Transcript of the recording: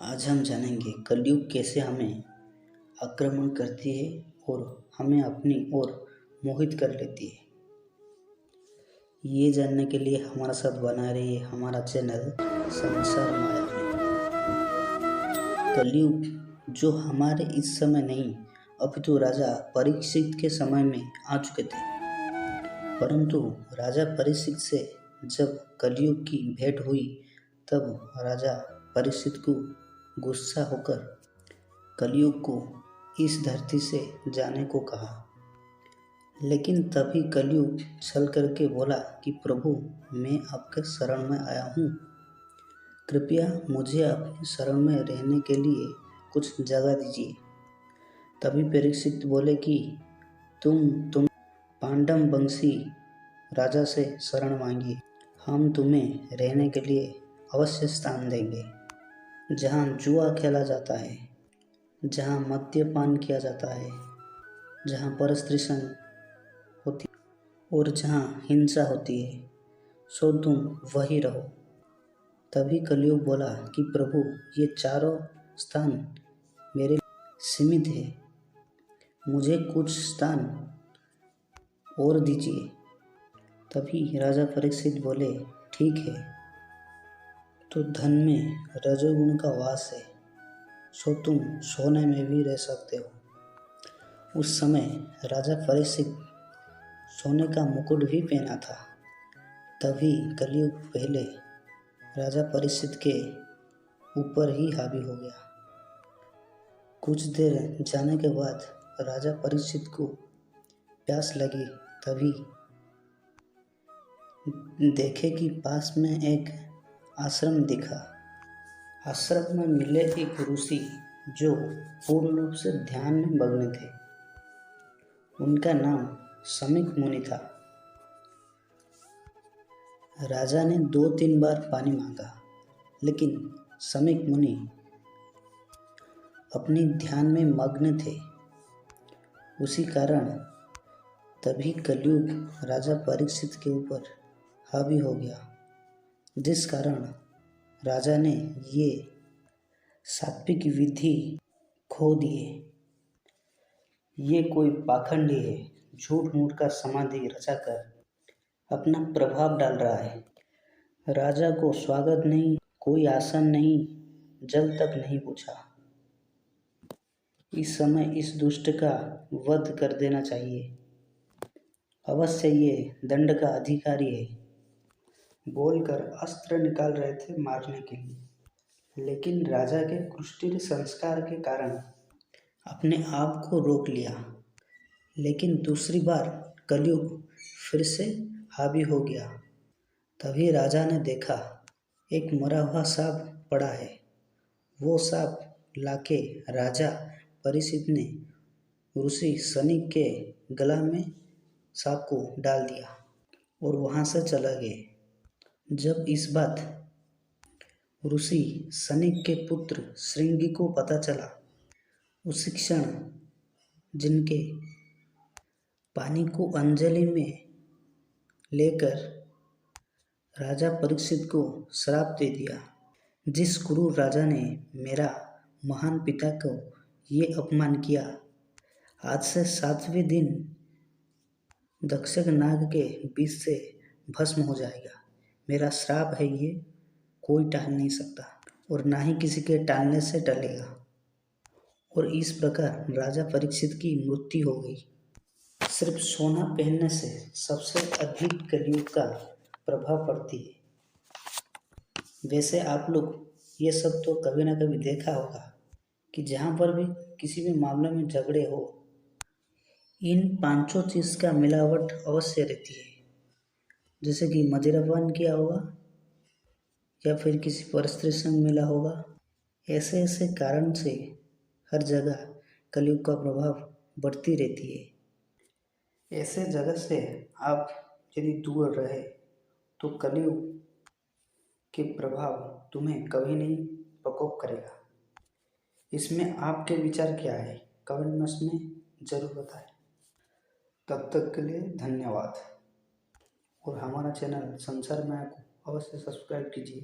आज हम जानेंगे कलयुग कैसे हमें आक्रमण करती है और हमें अपनी ओर मोहित कर लेती है। ये जानने के लिए हमारा साथ बना रहिए हमारा चैनल संसार माया में। कलयुग जो हमारे इस समय नहीं अपितु राजा परीक्षित के समय में आ चुके थे, परंतु राजा परीक्षित से जब कलयुग की भेंट हुई तब राजा परीक्षित को गुस्सा होकर कलयुग को इस धरती से जाने को कहा। लेकिन तभी कलयुग छल करके बोला कि प्रभु, मैं आपके शरण में आया हूँ, कृपया मुझे अपनी शरण में रहने के लिए कुछ जगह दीजिए। तभी परीक्षित बोले कि तुम पांडव वंशी राजा से शरण मांगिए, हम तुम्हें रहने के लिए अवश्य स्थान देंगे। जहाँ जुआ खेला जाता है, जहाँ मद्यपान किया जाता है, जहाँ परस्त्री संग होती और जहाँ हिंसा होती है, सो तुम वही रहो। तभी कलयुग बोला कि प्रभु, ये चारों स्थान मेरे सीमित है, मुझे कुछ स्थान और दीजिए। तभी राजा परीक्षित बोले, ठीक है, तो धन में रजोगुण का वास है, सो तुम सोने में भी रह सकते हो। उस समय राजा परीक्षित सोने का मुकुट भी पहना था। तभी कलयुग पहले राजा परीक्षित के ऊपर ही हावी हो गया। कुछ देर जाने के बाद राजा परीक्षित को प्यास लगी। तभी देखे कि पास में एक आश्रम दिखा। आश्रम में मिले एक ऋषि जो पूर्ण रूप से ध्यान में मग्न थे। उनका नाम समीक मुनि था। राजा ने 2-3 बार पानी मांगा, लेकिन समीक मुनि अपने ध्यान में मग्न थे। उसी कारण तभी कलयुग राजा परीक्षित के ऊपर हावी हो गया, जिस कारण राजा ने ये सात्विक विधि खो दिए। ये कोई पाखंडी है, झूठ मूठ का समाधि रचाकर अपना प्रभाव डाल रहा है। राजा को स्वागत नहीं, कोई आसन नहीं, जल तक नहीं पूछा। इस समय इस दुष्ट का वध कर देना चाहिए, अवश्य ये दंड का अधिकारी है। बोलकर अस्त्र निकाल रहे थे मारने के लिए, लेकिन राजा के कुटिल संस्कार के कारण अपने आप को रोक लिया। लेकिन दूसरी बार कलयुग फिर से हावी हो गया। तभी राजा ने देखा एक मरा हुआ सांप पड़ा है। वो सांप लाके राजा परीक्षित ने ऋषि सनीक के गला में सांप को डाल दिया और वहाँ से चला गए। जब इस बात ऋषि सनीक के पुत्र श्रृंगी को पता चला, उसी क्षण जिनके पानी को अंजलि में लेकर राजा परीक्षित को श्राप दे दिया, जिस क्रूर राजा ने मेरा महान पिता को ये अपमान किया, आज से 7वें दिन दक्षक नाग के विष से भस्म हो जाएगा। मेरा श्राप है, ये कोई टाल नहीं सकता और ना ही किसी के टालने से टलेगा। और इस प्रकार राजा परीक्षित की मृत्यु हो गई। सिर्फ सोना पहनने से सबसे अधिक कलयुग का प्रभाव पड़ती है। वैसे आप लोग ये सब तो कभी ना कभी देखा होगा कि जहाँ पर भी किसी भी मामले में झगड़े हो, इन 5 चीज़ का मिलावट अवश्य रहती है। जैसे कि मदिरापान किया होगा या फिर किसी परस्त्री संग मिला होगा। ऐसे ऐसे कारण से हर जगह कलयुग का प्रभाव बढ़ती रहती है। ऐसे जगह से आप यदि दूर रहे तो कलयुग के प्रभाव तुम्हें कभी नहीं प्रकोप करेगा। इसमें आपके विचार क्या है, कमेंट बॉक्स में ज़रूर बताएं। तब तक के लिए धन्यवाद और हमारा चैनल संसार माया को अवश्य सब्सक्राइब कीजिए।